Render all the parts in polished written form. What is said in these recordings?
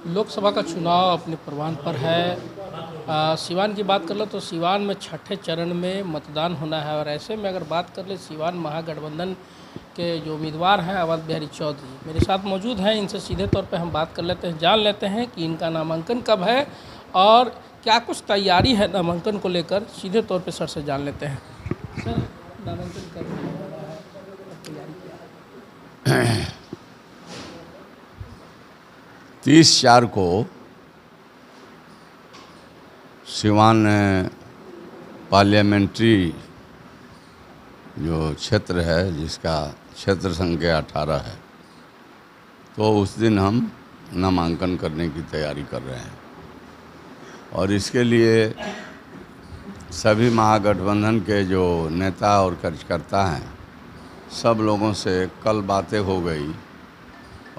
लोकसभा का चुनाव अपने परवान पर है। सिवान की बात कर लो तो सिवान में छठे चरण में मतदान होना है और ऐसे में अगर बात कर ले सिवान महागठबंधन के जो उम्मीदवार हैं अवध बिहारी चौधरी मेरे साथ मौजूद हैं। इनसे सीधे तौर पे हम बात कर लेते हैं, जान लेते हैं कि इनका नामांकन कब है और क्या कुछ तैयारी है नामांकन को लेकर। सीधे तौर पे सर से जान लेते हैं। सर, नामांकन कब होने वाला है और तैयारी क्या है? 30/4 को सिवान पार्लियामेंट्री जो क्षेत्र है, जिसका क्षेत्र संख्या 18 है, तो उस दिन हम नामांकन करने की तैयारी कर रहे हैं। और इसके लिए सभी महागठबंधन के जो नेता और कार्यकर्ता हैं, सब लोगों से कल बातें हो गई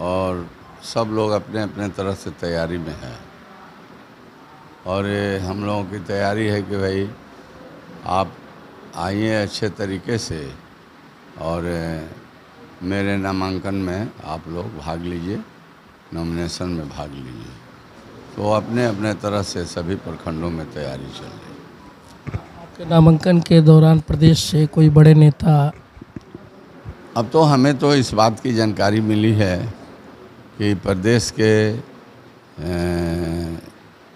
और सब लोग अपने अपने तरफ से तैयारी में है। और ये हम लोगों की तैयारी है कि भाई आप आइए अच्छे तरीके से और मेरे नामांकन में आप लोग भाग लीजिए, नॉमिनेशन में भाग लीजिए। तो अपने अपने तरफ से सभी प्रखंडों में तैयारी चल रही है। आपके नामांकन के दौरान प्रदेश से कोई बड़े नेता? अब तो हमें तो इस बात की जानकारी मिली है कि प्रदेश के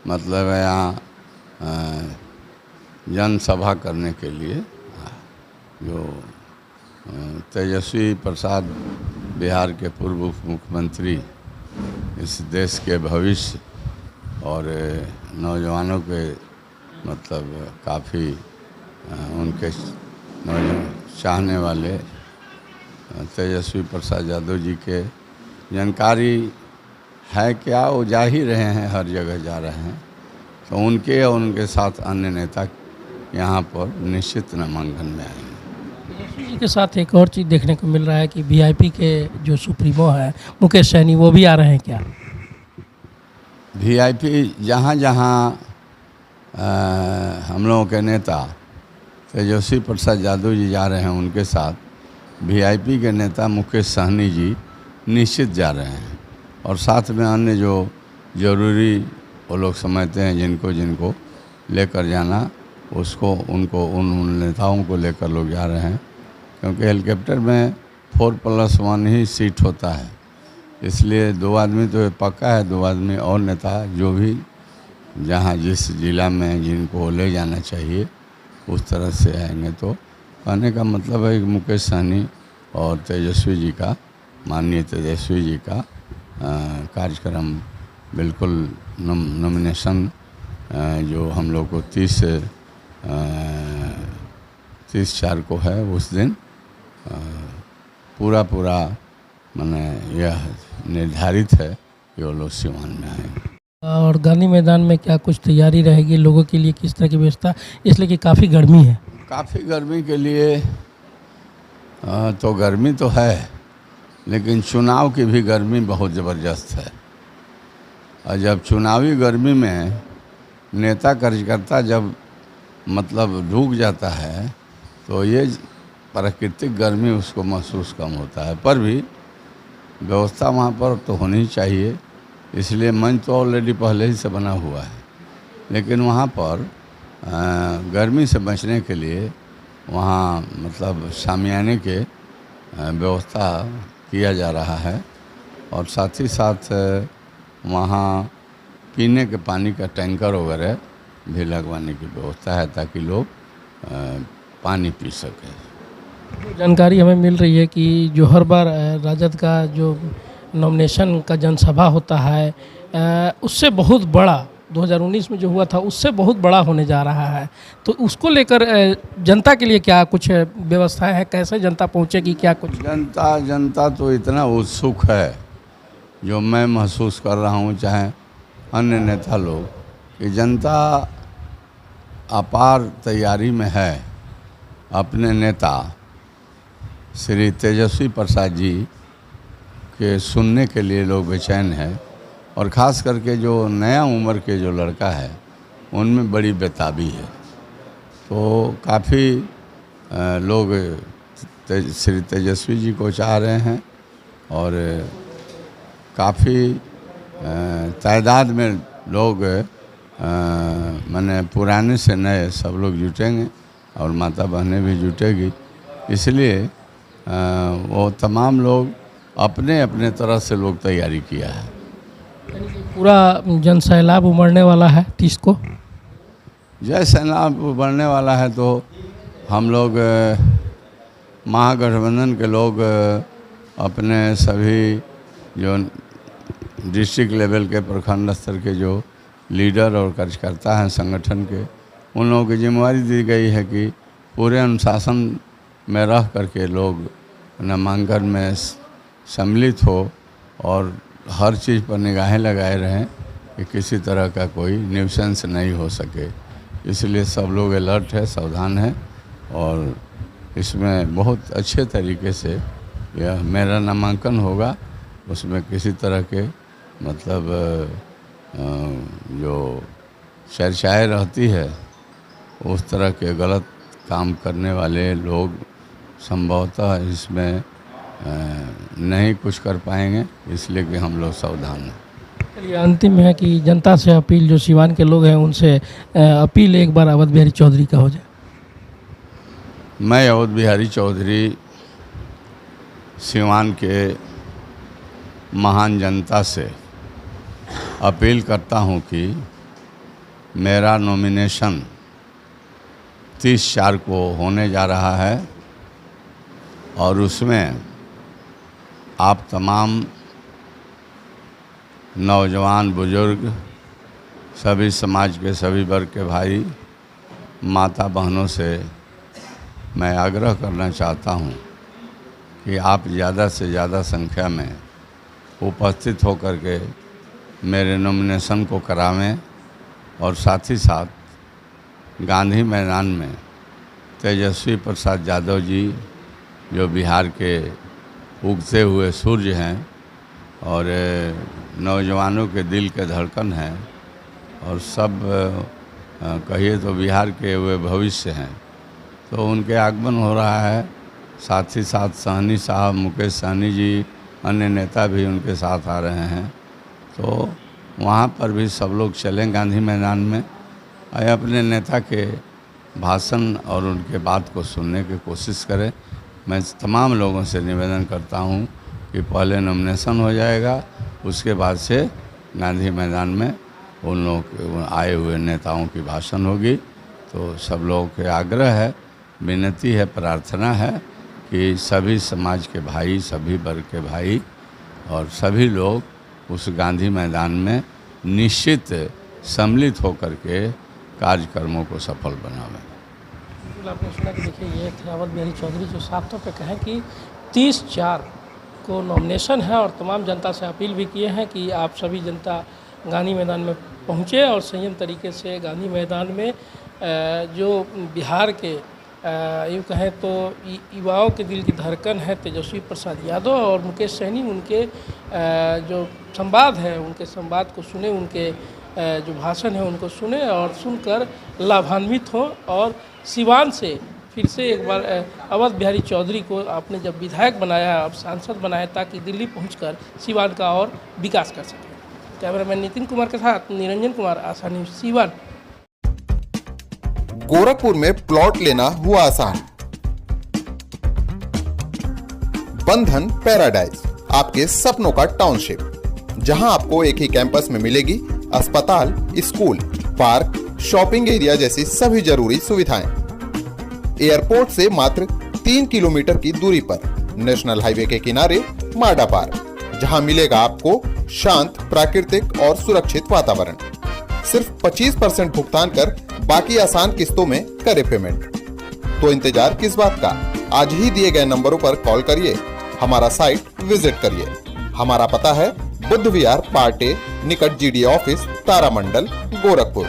मतलब यहाँ जनसभा करने के लिए जो तेजस्वी प्रसाद, बिहार के पूर्व उप मुख्यमंत्री, इस देश के भविष्य और नौजवानों के मतलब काफ़ी उनके चाहने वाले तेजस्वी प्रसाद यादव जी के जानकारी है क्या, वो जा ही रहे हैं, हर जगह जा रहे हैं। तो उनके और उनके साथ अन्य नेता यहाँ पर निश्चित नामांकन में आएंगे। तेजस्वी जी के साथ एक और चीज़ देखने को मिल रहा है कि वीआईपी के जो सुप्रीमो है मुकेश सैनी, वो भी आ रहे हैं क्या? वीआईपी जहाँ जहाँ हम लोगों के नेता तेजस्वी प्रसाद यादव जी जा रहे हैं, उनके साथ वीआईपी के नेता मुकेश सहनी जी निश्चित जा रहे हैं। और साथ में अन्य जो ज़रूरी वो लोग समझते हैं जिनको जिनको लेकर जाना, उसको उनको उन नेताओं को लेकर लोग जा रहे हैं। क्योंकि हेलीकॉप्टर में 4+1 ही सीट होता है, इसलिए 2 आदमी तो ये पक्का है, 2 आदमी और नेता जो भी जहाँ जिस जिला में जिनको ले जाना चाहिए उस तरह से आएंगे। तो कहने का मतलब है कि मुकेश सहनी और तेजस्वी जी का, माननीय तेजस्वी जी का कार्यक्रम बिल्कुल नॉमिनेशन जो हम लोग को 30/4 को है, उस दिन पूरा माने यह निर्धारित है कि वो लोग सिवान में आएंगे। और गांधी मैदान में क्या कुछ तैयारी रहेगी लोगों के लिए, किस तरह की व्यवस्था, इसलिए कि काफ़ी गर्मी है? काफ़ी गर्मी के लिए तो गर्मी तो है, लेकिन चुनाव की भी गर्मी बहुत ज़बरदस्त है। और जब चुनावी गर्मी में नेता कार्यकर्ता जब मतलब डूब जाता है, तो ये प्राकृतिक गर्मी उसको महसूस कम होता है। पर भी व्यवस्था वहाँ पर तो होनी चाहिए, इसलिए मंच तो ऑलरेडी पहले ही से बना हुआ है। लेकिन वहाँ पर गर्मी से बचने के लिए वहाँ मतलब शामियाने के व्यवस्था किया जा रहा है। और साथ ही साथ वहाँ पीने के पानी का टैंकर वगैरह भी लगवाने की व्यवस्था है, ताकि लोग पानी पी सकें। जानकारी हमें मिल रही है कि जो हर बार राजद का जो नॉमिनेशन का जनसभा होता है उससे बहुत बड़ा 2019 में जो हुआ था उससे बहुत बड़ा होने जा रहा है। तो उसको लेकर जनता के लिए क्या कुछ व्यवस्थाएं हैं, कैसे जनता पहुंचेगी, क्या कुछ? जनता तो इतना उत्सुक है, जो मैं महसूस कर रहा हूँ, चाहे अन्य नेता लोग, कि जनता अपार तैयारी में है। अपने नेता श्री तेजस्वी प्रसाद जी के सुनने के लिए लोग बेचैन है। और ख़ास करके जो नया उम्र के जो लड़का है, उनमें बड़ी बेताबी है। तो काफ़ी लोग श्री तेजस्वी जी को चाह रहे हैं और काफ़ी तादाद में लोग माने पुराने से नए सब लोग जुटेंगे और माता बहनें भी जुटेगी। इसलिए वो तमाम लोग अपने अपने तरह से लोग तैयारी किया है। पूरा जन सैलाब उमड़ने वाला है 30 को। जय सैलाब बढ़ने वाला है तो हम लोग महागठबंधन के लोग अपने सभी जो डिस्ट्रिक्ट लेवल के प्रखंड स्तर के जो लीडर और कार्यकर्ता हैं संगठन के, उन लोगों की जिम्मेदारी दी गई है कि पूरे अनुशासन में रह करके लोग नामांकन में सम्मिलित हो और हर चीज़ पर निगाहें लगाए रहें कि किसी तरह का कोई न्यूसेंस नहीं हो सके। इसलिए सब लोग अलर्ट है, सावधान है और इसमें बहुत अच्छे तरीके से यह मेरा नामांकन होगा। उसमें किसी तरह के मतलब जो चर्चाएँ रहती है उस तरह के गलत काम करने वाले लोग संभवतः इसमें नहीं कुछ कर पाएंगे, इसलिए कि हम लोग सावधान हैं। चलिए, अंतिम है कि जनता से अपील, जो सिवान के लोग हैं उनसे अपील एक बार अवध बिहारी चौधरी का हो जाए। मैं अवध बिहारी चौधरी सिवान के महान जनता से अपील करता हूं कि मेरा नॉमिनेशन 30/4 को होने जा रहा है और उसमें आप तमाम नौजवान, बुजुर्ग, सभी समाज के सभी वर्ग के भाई, माता बहनों से मैं आग्रह करना चाहता हूं कि आप ज़्यादा से ज़्यादा संख्या में उपस्थित होकर के मेरे नॉमिनेशन को करावें और साथ ही साथ गांधी मैदान में तेजस्वी प्रसाद यादव जी जो बिहार के उगते हुए सूर्य हैं और नौजवानों के दिल के धड़कन हैं और सब कहिए तो बिहार के वे भविष्य हैं, तो उनके आगमन हो रहा है। साथ ही साथ सहनी साहब, मुकेश सहनी जी, अन्य नेता भी उनके साथ आ रहे हैं, तो वहाँ पर भी सब लोग चलें गांधी मैदान में और अपने नेता के भाषण और उनके बात को सुनने की कोशिश करें। मैं तमाम लोगों से निवेदन करता हूं कि पहले नॉमिनेशन हो जाएगा, उसके बाद से गांधी मैदान में उन लोग आए हुए नेताओं की भाषण होगी। तो सब लोगों के आग्रह है, विनती है, प्रार्थना है कि सभी समाज के भाई, सभी वर्ग के भाई और सभी लोग उस गांधी मैदान में निश्चित सम्मिलित होकर के कार्यक्रमों को सफल बनावें। आपने सुना कि देखिए, ये थे अवध बिहारी चौधरी जो साफ तौर पे कहें कि 30/4 को नॉमिनेशन है और तमाम जनता से अपील भी किए हैं कि आप सभी जनता गांधी मैदान में पहुँचे और संयम तरीके से गांधी मैदान में जो बिहार के यूँ कहें तो युवाओं के दिल की धड़कन है तेजस्वी प्रसाद यादव और मुकेश सहनी, उनके जो संवाद है उनके संवाद को सुने, उनके जो भाषण है उनको सुने और सुनकर लाभान्वित हो और सिवान से फिर से एक बार अवध बिहारी चौधरी को आपने जब विधायक बनाया, अब सांसद बनाया, ताकि दिल्ली पहुंचकर सिवान का और विकास कर सकें। कैमरामैन नितिन कुमार के साथ निरंजन कुमार, आशा न्यूज़, सिवान। गोरखपुर में प्लॉट लेना हुआ आसान। बंधन पैराडाइज, आपके सपनों का टाउनशिप, जहां आपको एक ही कैंपस में मिलेगी अस्पताल, स्कूल, पार्क, शॉपिंग एरिया जैसी सभी जरूरी सुविधाएं। एयरपोर्ट से मात्र 3 किलोमीटर की दूरी पर नेशनल हाईवे के किनारे माडा पार्क, जहां मिलेगा आपको शांत, प्राकृतिक और सुरक्षित वातावरण। सिर्फ 25% भुगतान कर बाकी आसान किस्तों में करे पेमेंट। तो इंतजार किस बात का, आज ही दिए गए नंबरों पर कॉल करिए, हमारा साइट विजिट करिए। हमारा पता है बुद्ध विहार पार्टे निकट GD ऑफिस, तारामंडल, गोरखपुर।